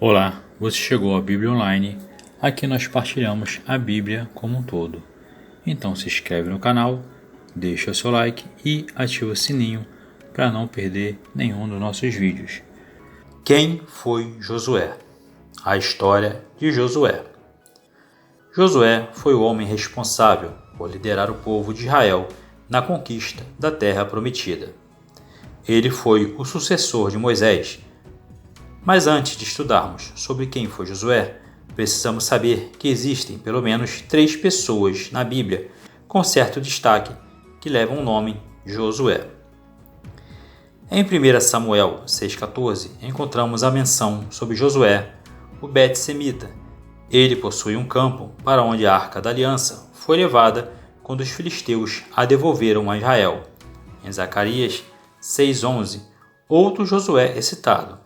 Olá, você chegou à Bíblia Online. Aqui nós partilhamos a Bíblia como um todo. Então se inscreve no canal, deixa o seu like e ativa o sininho para não perder nenhum dos nossos vídeos. Quem foi Josué? A história de Josué. Josué foi o homem responsável por liderar o povo de Israel na conquista da Terra Prometida. Ele foi o sucessor de Moisés. Mas antes de estudarmos sobre quem foi Josué, precisamos saber que existem pelo menos 3 pessoas na Bíblia com certo destaque que levam o nome Josué. Em 1 Samuel 6,14 encontramos a menção sobre Josué, o Bet-semita. Ele possui um campo para onde a Arca da Aliança foi levada quando os filisteus a devolveram a Israel. Em Zacarias 6,11, outro Josué é citado.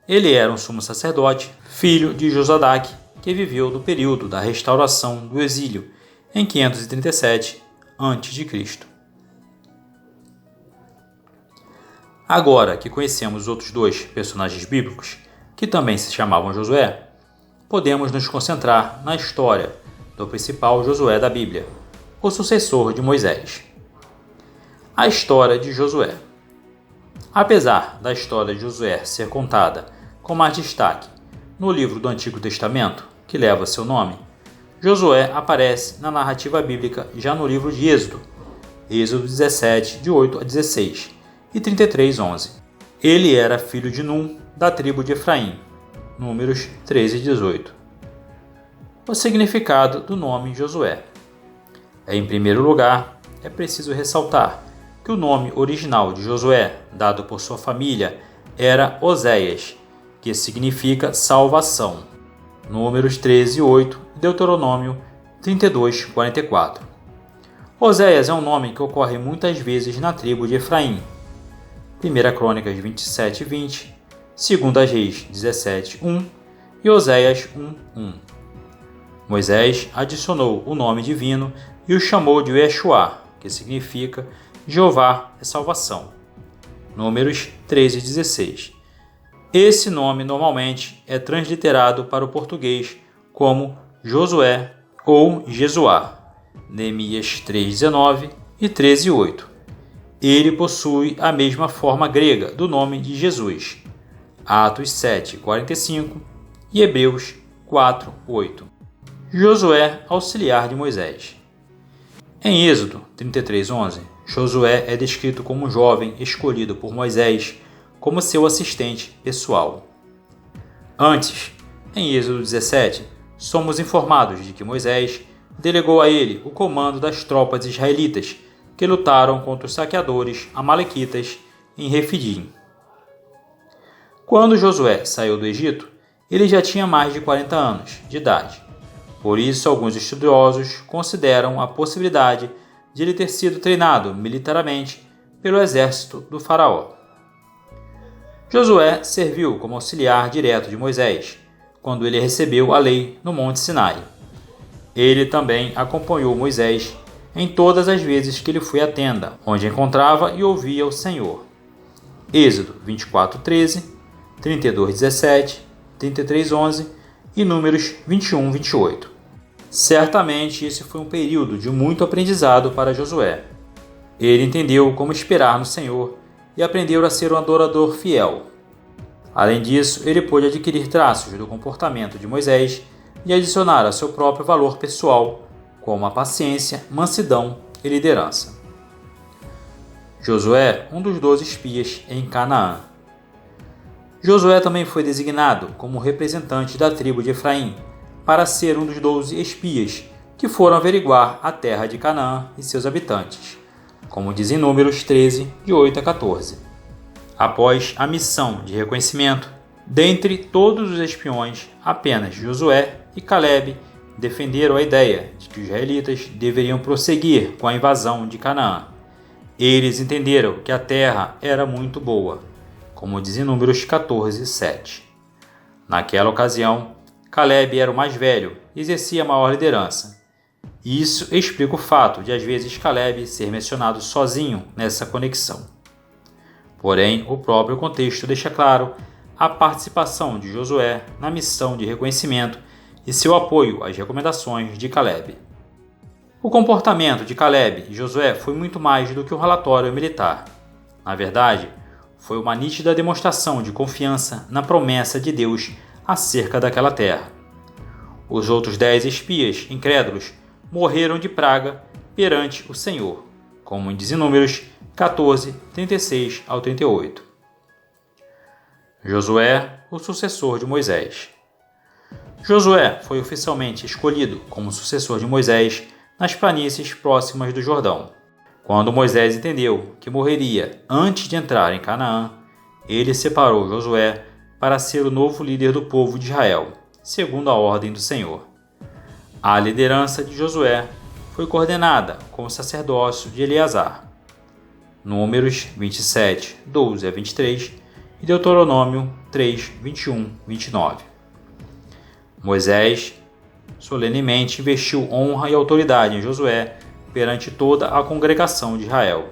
Ele era um sumo sacerdote, filho de Josadaque, que viveu no período da restauração do exílio, em 537 a.C. Agora que conhecemos os outros 2 personagens bíblicos, que também se chamavam Josué, podemos nos concentrar na história do principal Josué da Bíblia, o sucessor de Moisés. A história de Josué. Apesar da história de Josué ser contada com mais destaque no livro do Antigo Testamento, que leva seu nome, Josué aparece na narrativa bíblica já no livro de Êxodo, Êxodo 17, de 8 a 16 e 33, 11. Ele era filho de Num, da tribo de Efraim, Números 13 e 18. O significado do nome Josué. Em primeiro lugar, é preciso ressaltar que o nome original de Josué, dado por sua família, era Oséias, que significa salvação. Números 13, 8 e Deuteronômio 32, 44. Oséias é um nome que ocorre muitas vezes na tribo de Efraim. 1 Crônicas 27, 20, 2 Reis 17, 1 e Oséias 1, 1. Moisés adicionou o nome divino e o chamou de Yeshua, que significa Jeová é salvação. Números 13, 16. Esse nome normalmente é transliterado para o português como Josué ou Jesuá, Neemias 3,19 e 13,8. Ele possui a mesma forma grega do nome de Jesus, Atos 7,45 e Hebreus 4,8. Josué, auxiliar de Moisés. Em Êxodo 33,11, Josué é descrito como um jovem escolhido por Moisés como seu assistente pessoal. Antes, em Êxodo 17, somos informados de que Moisés delegou a ele o comando das tropas israelitas que lutaram contra os saqueadores amalequitas em Refidim. Quando Josué saiu do Egito, ele já tinha mais de 40 anos de idade. Por isso, alguns estudiosos consideram a possibilidade de ele ter sido treinado militarmente pelo exército do faraó. Josué serviu como auxiliar direto de Moisés, quando ele recebeu a lei no Monte Sinai. Ele também acompanhou Moisés em todas as vezes que ele foi à tenda, onde encontrava e ouvia o Senhor. Êxodo 24:13, 32:17, 33:11 e Números 21:28. Certamente esse foi um período de muito aprendizado para Josué. Ele entendeu como esperar no Senhor e aprendeu a ser um adorador fiel. Além disso, ele pôde adquirir traços do comportamento de Moisés e adicionar a seu próprio valor pessoal, como a paciência, mansidão e liderança. Josué, um dos 12 espias em Canaã. Josué também foi designado como representante da tribo de Efraim para ser um dos 12 espias que foram averiguar a terra de Canaã e seus habitantes, como diz em Números 13, de 8 a 14. Após a missão de reconhecimento, dentre todos os espiões, apenas Josué e Calebe defenderam a ideia de que os israelitas deveriam prosseguir com a invasão de Canaã. Eles entenderam que a terra era muito boa, como diz em Números 14, 7. Naquela ocasião, Calebe era o mais velho e exercia maior liderança. Isso explica o fato de às vezes Calebe ser mencionado sozinho nessa conexão. Porém, o próprio contexto deixa claro a participação de Josué na missão de reconhecimento e seu apoio às recomendações de Caleb. O comportamento de Caleb e Josué foi muito mais do que um relatório militar. Na verdade, foi uma nítida demonstração de confiança na promessa de Deus acerca daquela terra. Os outros 10 espias incrédulos morreram de praga perante o Senhor, como diz em Números 14, 36 ao 38. Josué, o sucessor de Moisés. Josué foi oficialmente escolhido como sucessor de Moisés nas planícies próximas do Jordão. Quando Moisés entendeu que morreria antes de entrar em Canaã, ele separou Josué para ser o novo líder do povo de Israel, segundo a ordem do Senhor. A liderança de Josué foi coordenada com o sacerdócio de Eleazar. Números 27, 12 a 23 e Deuteronômio 3, 21, 29. Moisés solenemente investiu honra e autoridade em Josué perante toda a congregação de Israel.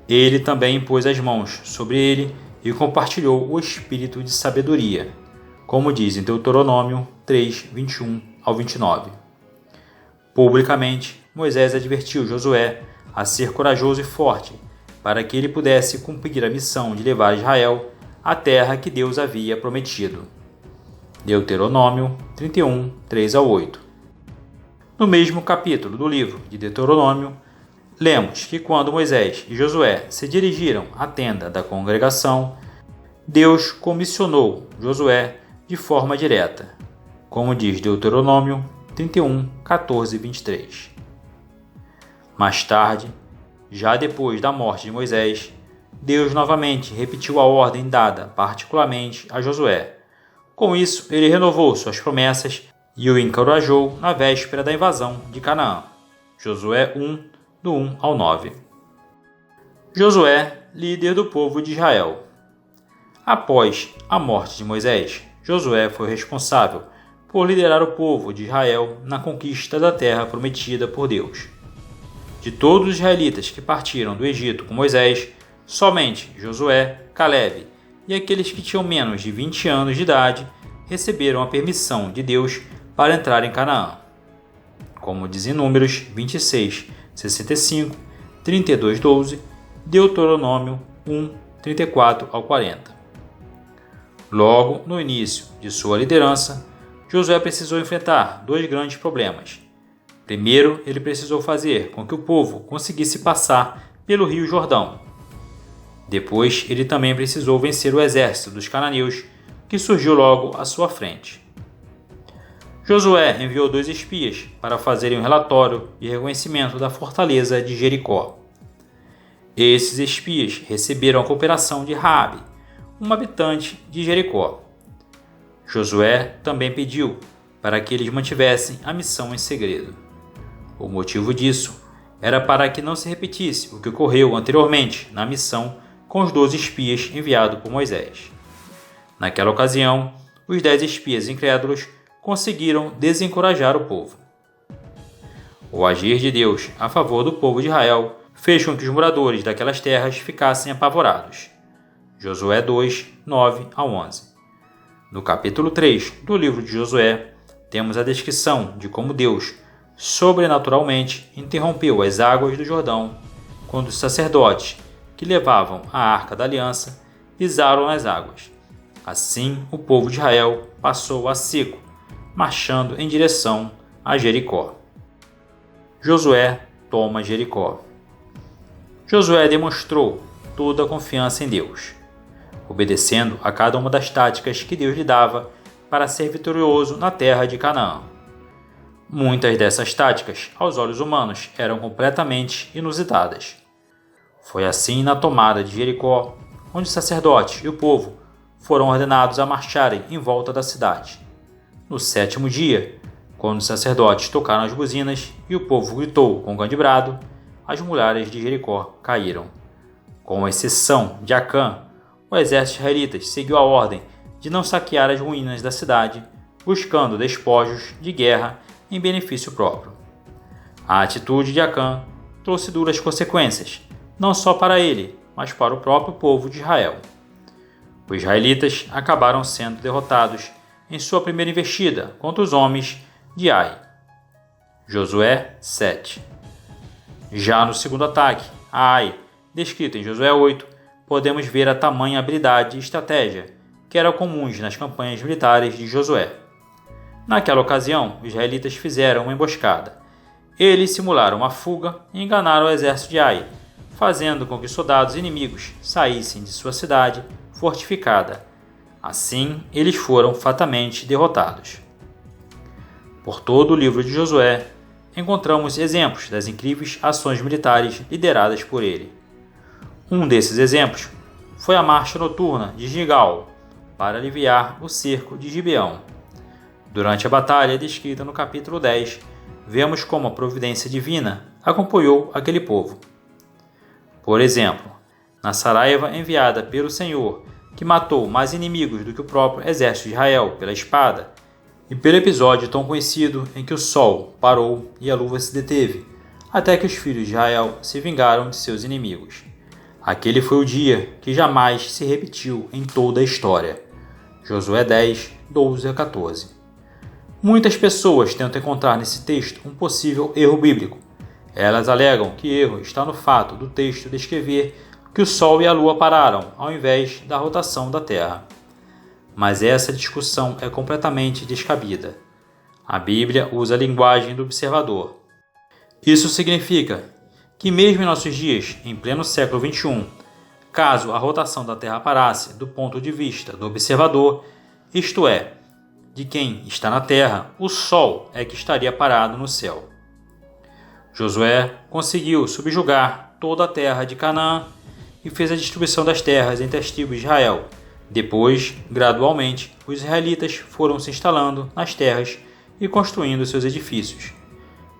Ele também impôs as mãos sobre ele e compartilhou o espírito de sabedoria, como diz em Deuteronômio 3, 21 ao 29. Publicamente, Moisés advertiu Josué a ser corajoso e forte, para que ele pudesse cumprir a missão de levar Israel à terra que Deus havia prometido. Deuteronômio 31, 3 a 8. No mesmo capítulo do livro de Deuteronômio, lemos que quando Moisés e Josué se dirigiram à tenda da congregação, Deus comissionou Josué de forma direta, como diz Deuteronômio 31, 14 e 23. Mais tarde, já depois da morte de Moisés, Deus novamente repetiu a ordem dada particularmente a Josué. Com isso, ele renovou suas promessas e o encorajou na véspera da invasão de Canaã. Josué 1, do 1 ao 9. Josué, líder do povo de Israel. Após a morte de Moisés, Josué foi responsável por liderar o povo de Israel na conquista da terra prometida por Deus. De todos os israelitas que partiram do Egito com Moisés, somente Josué, Caleb e aqueles que tinham menos de 20 anos de idade receberam a permissão de Deus para entrar em Canaã. Como diz em Números 26, 65, 32, 12, Deuteronômio 1, 34 ao 40. Logo no início de sua liderança, Josué precisou enfrentar 2 grandes problemas. Primeiro, ele precisou fazer com que o povo conseguisse passar pelo Rio Jordão. Depois, ele também precisou vencer o exército dos cananeus, que surgiu logo à sua frente. Josué enviou 2 espias para fazerem um relatório de reconhecimento da fortaleza de Jericó. Esses espias receberam a cooperação de Raabe, uma habitante de Jericó. Josué também pediu para que eles mantivessem a missão em segredo. O motivo disso era para que não se repetisse o que ocorreu anteriormente na missão com os 12 espias enviados por Moisés. Naquela ocasião, os 10 espias incrédulos conseguiram desencorajar o povo. O agir de Deus a favor do povo de Israel fez com que os moradores daquelas terras ficassem apavorados. Josué 2, 9 a 11. No capítulo 3 do livro de Josué, temos a descrição de como Deus, sobrenaturalmente, interrompeu as águas do Jordão quando os sacerdotes que levavam a Arca da Aliança pisaram nas águas. Assim, o povo de Israel passou a seco, marchando em direção a Jericó. Josué toma Jericó. Josué demonstrou toda a confiança em Deus, obedecendo a cada uma das táticas que Deus lhe dava para ser vitorioso na terra de Canaã. Muitas dessas táticas, aos olhos humanos, eram completamente inusitadas. Foi assim na tomada de Jericó, onde os sacerdotes e o povo foram ordenados a marcharem em volta da cidade. No 7º dia, quando os sacerdotes tocaram as buzinas e o povo gritou com grande brado, as muralhas de Jericó caíram. Com exceção de Acã, o exército israelita seguiu a ordem de não saquear as ruínas da cidade, buscando despojos de guerra em benefício próprio. A atitude de Acã trouxe duras consequências, não só para ele, mas para o próprio povo de Israel. Os israelitas acabaram sendo derrotados em sua primeira investida contra os homens de Ai. Josué 7. Já no segundo ataque a Ai, descrito em Josué 8, podemos ver a tamanha habilidade e estratégia que eram comuns nas campanhas militares de Josué. Naquela ocasião, os israelitas fizeram uma emboscada. Eles simularam uma fuga e enganaram o exército de Ai, fazendo com que soldados inimigos saíssem de sua cidade fortificada. Assim, eles foram fatalmente derrotados. Por todo o livro de Josué, encontramos exemplos das incríveis ações militares lideradas por ele. Um desses exemplos foi a marcha noturna de Gilgal para aliviar o cerco de Gibeão. Durante a batalha descrita no capítulo 10, vemos como a providência divina acompanhou aquele povo. Por exemplo, na saraiva enviada pelo Senhor, que matou mais inimigos do que o próprio exército de Israel pela espada, e pelo episódio tão conhecido em que o sol parou e a luva se deteve, até que os filhos de Israel se vingaram de seus inimigos. Aquele foi o dia que jamais se repetiu em toda a história. Josué 10, 12 a 14. Muitas pessoas tentam encontrar nesse texto um possível erro bíblico. Elas alegam que erro está no fato do texto descrever que o Sol e a Lua pararam ao invés da rotação da Terra. Mas essa discussão é completamente descabida. A Bíblia usa a linguagem do observador. Isso significa que mesmo em nossos dias, em pleno século XXI, caso a rotação da Terra parasse do ponto de vista do observador, isto é, de quem está na Terra, o Sol é que estaria parado no céu. Josué conseguiu subjugar toda a terra de Canaã e fez a distribuição das terras entre as tribos de Israel. Depois, gradualmente, os israelitas foram se instalando nas terras e construindo seus edifícios.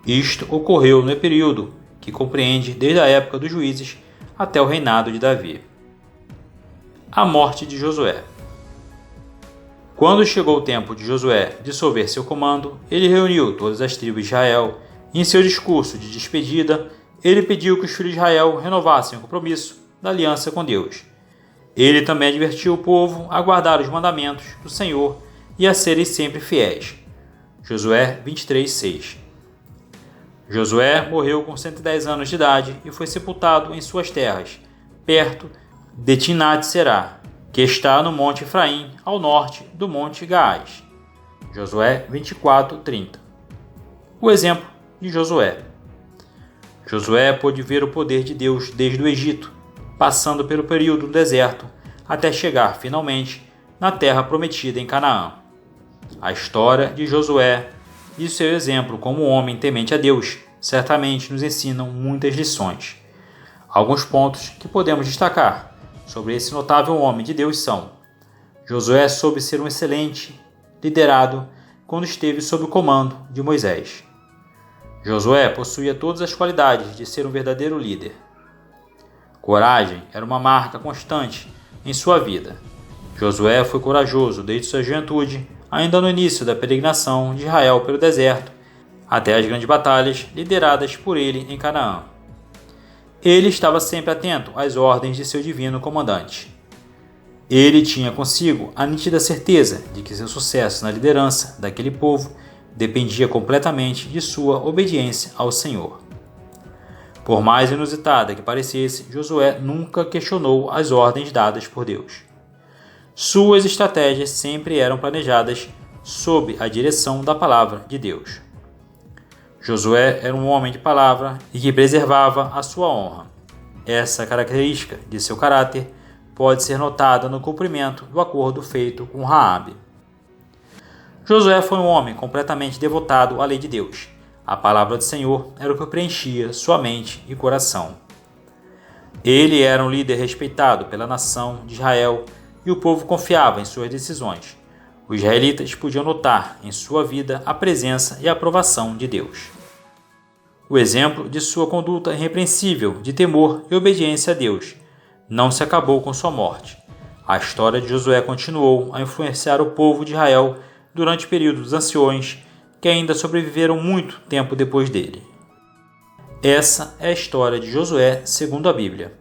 Isto ocorreu no período que compreende desde a época dos juízes até o reinado de Davi. A morte de Josué. Quando chegou o tempo de Josué dissolver seu comando, ele reuniu todas as tribos de Israel e, em seu discurso de despedida, ele pediu que os filhos de Israel renovassem o compromisso da aliança com Deus. Ele também advertiu o povo a guardar os mandamentos do Senhor e a serem sempre fiéis. Josué 23:6. Josué morreu com 110 anos de idade e foi sepultado em suas terras, perto de Timnat-Será, que está no Monte Efraim, ao norte do Monte Gaás. Josué 24:30. O exemplo de Josué. Josué pôde ver o poder de Deus desde o Egito, passando pelo período do deserto, até chegar finalmente na terra prometida em Canaã. A história de Josué e seu exemplo como homem temente a Deus certamente nos ensinam muitas lições. Alguns pontos que podemos destacar sobre esse notável homem de Deus são: Josué soube ser um excelente liderado quando esteve sob o comando de Moisés. Josué possuía todas as qualidades de ser um verdadeiro líder. Coragem era uma marca constante em sua vida. Josué foi corajoso desde sua juventude, ainda no início da peregrinação de Israel pelo deserto, até as grandes batalhas lideradas por ele em Canaã. Ele estava sempre atento às ordens de seu divino comandante. Ele tinha consigo a nítida certeza de que seu sucesso na liderança daquele povo dependia completamente de sua obediência ao Senhor. Por mais inusitada que parecesse, Josué nunca questionou as ordens dadas por Deus. Suas estratégias sempre eram planejadas sob a direção da palavra de Deus. Josué era um homem de palavra e que preservava a sua honra. Essa característica de seu caráter pode ser notada no cumprimento do acordo feito com Raabe. Josué foi um homem completamente devotado à lei de Deus. A palavra do Senhor era o que preenchia sua mente e coração. Ele era um líder respeitado pela nação de Israel e o povo confiava em suas decisões. Os israelitas podiam notar em sua vida a presença e a aprovação de Deus. O exemplo de sua conduta irrepreensível de temor e obediência a Deus não se acabou com sua morte. A história de Josué continuou a influenciar o povo de Israel durante o período dos anciões, que ainda sobreviveram muito tempo depois dele. Essa é a história de Josué segundo a Bíblia.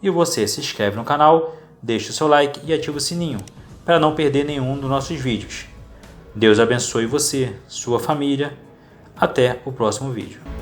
E você se inscreve no canal, deixe o seu like e ative o sininho para não perder nenhum dos nossos vídeos. Deus abençoe você, sua família. Até o próximo vídeo.